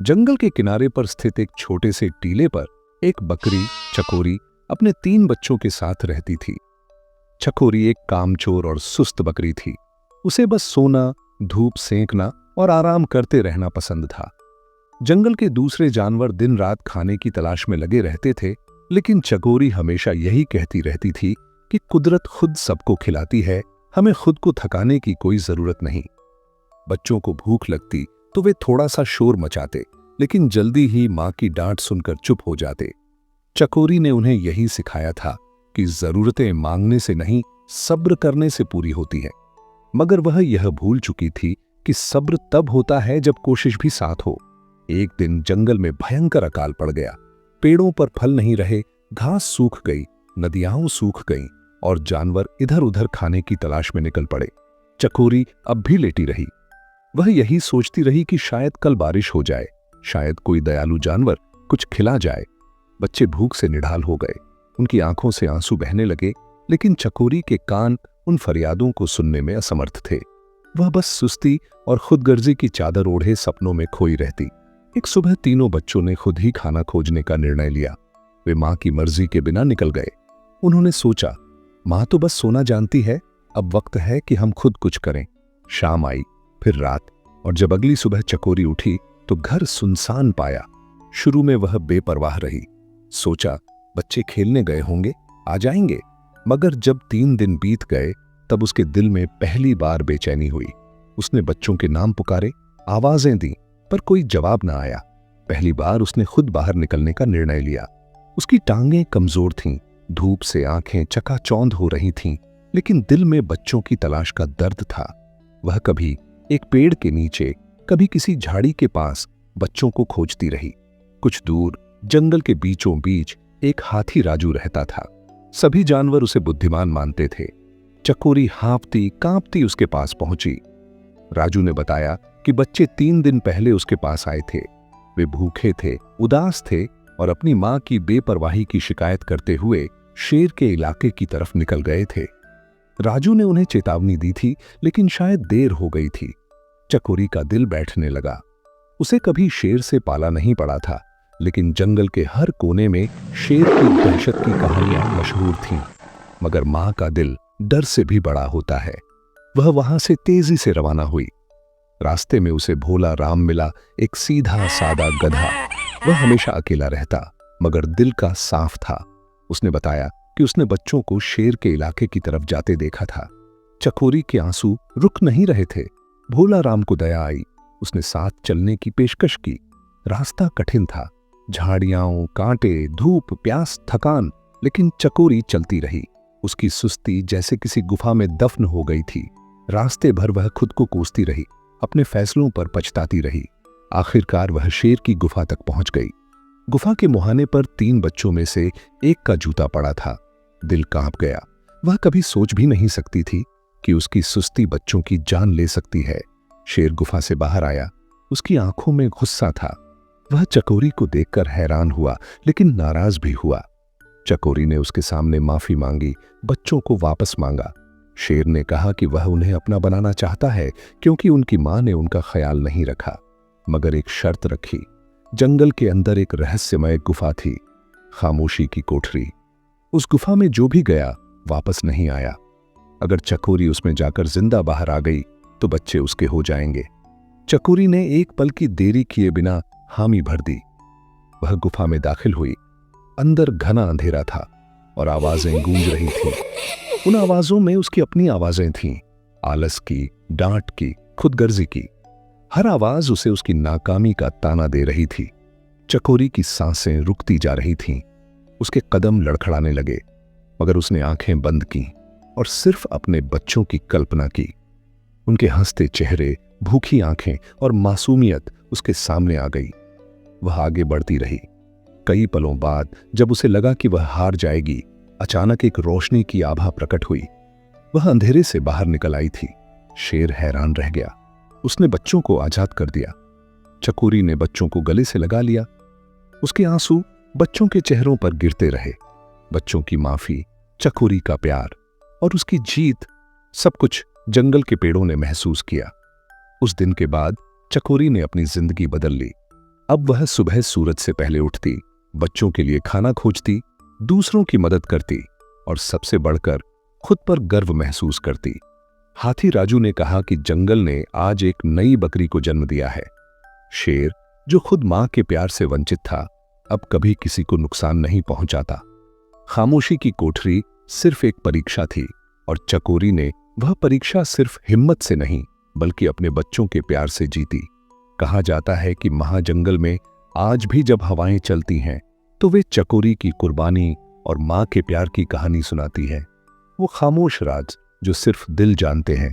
जंगल के किनारे पर स्थित एक छोटे से टीले पर एक बकरी चकोरी अपने 3 बच्चों के साथ रहती थी। चकोरी एक कामचोर और सुस्त बकरी थी। उसे बस सोना, धूप सेंकना और आराम करते रहना पसंद था। जंगल के दूसरे जानवर दिन रात खाने की तलाश में लगे रहते थे, लेकिन चकोरी हमेशा यही कहती रहती थी कि कुदरत खुद सबको खिलाती है, हमें खुद को थकाने की कोई जरूरत नहीं। बच्चों को भूख लगती तो वे थोड़ा सा शोर मचाते, लेकिन जल्दी ही मां की डांट सुनकर चुप हो जाते। चकोरी ने उन्हें यही सिखाया था कि जरूरतें मांगने से नहीं, सब्र करने से पूरी होती है। मगर वह यह भूल चुकी थी कि सब्र तब होता है जब कोशिश भी साथ हो। एक दिन जंगल में भयंकर अकाल पड़ गया। पेड़ों पर फल नहीं रहे, घास सूख गई, नदियां सूख गईं और जानवर इधर उधर खाने की तलाश में निकल पड़े। चकोरी अब भी लेटी रही। वह यही सोचती रही कि शायद कल बारिश हो जाए, शायद कोई दयालु जानवर कुछ खिला जाए। बच्चे भूख से निढाल हो गए, उनकी आंखों से आंसू बहने लगे, लेकिन चकोरी के कान उन फरियादों को सुनने में असमर्थ थे। वह बस सुस्ती और खुदगर्जी की चादर ओढ़े सपनों में खोई रहती। एक सुबह तीनों बच्चों ने खुद ही खाना खोजने का निर्णय लिया। वे मां की मर्जी के बिना निकल गए। उन्होंने सोचा, मां तो बस सोना जानती है, अब वक्त है कि हम खुद कुछ करें। शाम आई, फिर रात, और जब अगली सुबह चकोरी उठी तो घर सुनसान पाया। शुरू में वह बेपरवाह रही। सोचा, बच्चे खेलने गए होंगे, आ जाएंगे। मगर जब 3 दिन बीत गए तब उसके दिल में पहली बार बेचैनी हुई। उसने बच्चों के नाम पुकारे, आवाजें दी, पर कोई जवाब ना आया। पहली बार उसने खुद बाहर निकलने का निर्णय लिया। उसकी टांगें कमजोर थीं, धूप से आंखें चकाचौंध हो रही थीं, लेकिन दिल में बच्चों की तलाश का दर्द था। वह कभी एक पेड़ के नीचे, कभी किसी झाड़ी के पास बच्चों को खोजती रही। कुछ दूर जंगल के बीचों बीच एक हाथी राजू रहता था। सभी जानवर उसे बुद्धिमान मानते थे। चकोरी हाँफती कांपती उसके पास पहुंची। राजू ने बताया कि बच्चे 3 दिन पहले उसके पास आए थे। वे भूखे थे, उदास थे और अपनी मां की बेपरवाही की शिकायत करते हुए शेर के इलाके की तरफ निकल गए थे। राजू ने उन्हें चेतावनी दी थी, लेकिन शायद देर हो गई थी। चकोरी का दिल बैठने लगा। उसे कभी शेर से पाला नहीं पड़ा था, लेकिन जंगल के हर कोने में शेर की दहशत की कहानियां मशहूर थीं। मगर मां का दिल डर से भी बड़ा होता है। वह वहां से तेजी से रवाना हुई। रास्ते में उसे भोला राम मिला, एक सीधा सादा गधा। वह हमेशा अकेला रहता, मगर दिल का साफ था। उसने बताया कि उसने बच्चों को शेर के इलाके की तरफ जाते देखा था। चकोरी के आंसू रुक नहीं रहे थे। भोला राम को दया आई। उसने साथ चलने की पेशकश की। रास्ता कठिन था, झाड़ियां, कांटे, धूप, प्यास, थकान, लेकिन चकोरी चलती रही। उसकी सुस्ती जैसे किसी गुफा में दफन हो गई थी। रास्ते भर वह खुद को कोसती रही, अपने फैसलों पर पछताती रही। आखिरकार वह शेर की गुफा तक पहुंच गई। गुफा के मुहाने पर 3 बच्चों में से एक का जूता पड़ा था। दिल कांप गया। वह कभी सोच भी नहीं सकती थी कि उसकी सुस्ती बच्चों की जान ले सकती है। शेर गुफा से बाहर आया। उसकी आंखों में गुस्सा था। वह चकोरी को देखकर हैरान हुआ, लेकिन नाराज भी हुआ। चकोरी ने उसके सामने माफी मांगी, बच्चों को वापस मांगा। शेर ने कहा कि वह उन्हें अपना बनाना चाहता है, क्योंकि उनकी मां ने उनका ख्याल नहीं रखा। मगर एक शर्त रखी। जंगल के अंदर एक रहस्यमय गुफा थी, खामोशी की कोठरी। उस गुफा में जो भी गया वापस नहीं आया। अगर चकोरी उसमें जाकर जिंदा बाहर आ गई तो बच्चे उसके हो जाएंगे। चकोरी ने एक पल की देरी किए बिना हामी भर दी। वह गुफा में दाखिल हुई। अंदर घना अंधेरा था और आवाजें गूंज रही थीं। उन आवाजों में उसकी अपनी आवाजें थीं, आलस की, डांट की, खुदगर्जी की। हर आवाज उसे उसकी नाकामी का ताना दे रही थी। चकोरी की सांसें रुकती जा रही थीं। उसके कदम लड़खड़ाने लगे, मगर उसने आंखें बंद की और सिर्फ अपने बच्चों की कल्पना की। उनके हंसते चेहरे, भूखी आंखें और मासूमियत उसके सामने आ गई। वह आगे बढ़ती रही। कई पलों बाद जब उसे लगा कि वह हार जाएगी, अचानक एक रोशनी की आभा प्रकट हुई। वह अंधेरे से बाहर निकल आई थी। शेर हैरान रह गया। उसने बच्चों को आजाद कर दिया। चकोरी ने बच्चों को गले से लगा लिया। उसके आंसू बच्चों के चेहरों पर गिरते रहे। बच्चों की माफी, चकोरी का प्यार और उसकी जीत, सब कुछ जंगल के पेड़ों ने महसूस किया। उस दिन के बाद चकोरी ने अपनी जिंदगी बदल ली। अब वह सुबह सूरज से पहले उठती, बच्चों के लिए खाना खोजती, दूसरों की मदद करती और सबसे बढ़कर खुद पर गर्व महसूस करती। हाथी राजू ने कहा कि जंगल ने आज एक नई बकरी को जन्म दिया है। शेर, जो खुद मां के प्यार से वंचित था, अब कभी किसी को नुकसान नहीं पहुंचाता। खामोशी की कोठरी सिर्फ एक परीक्षा थी और चकोरी ने वह परीक्षा सिर्फ हिम्मत से नहीं बल्कि अपने बच्चों के प्यार से जीती। कहा जाता है कि महाजंगल में आज भी जब हवाएं चलती हैं तो वे चकोरी की कुर्बानी और मां के प्यार की कहानी सुनाती है। वो खामोश राज जो सिर्फ दिल जानते हैं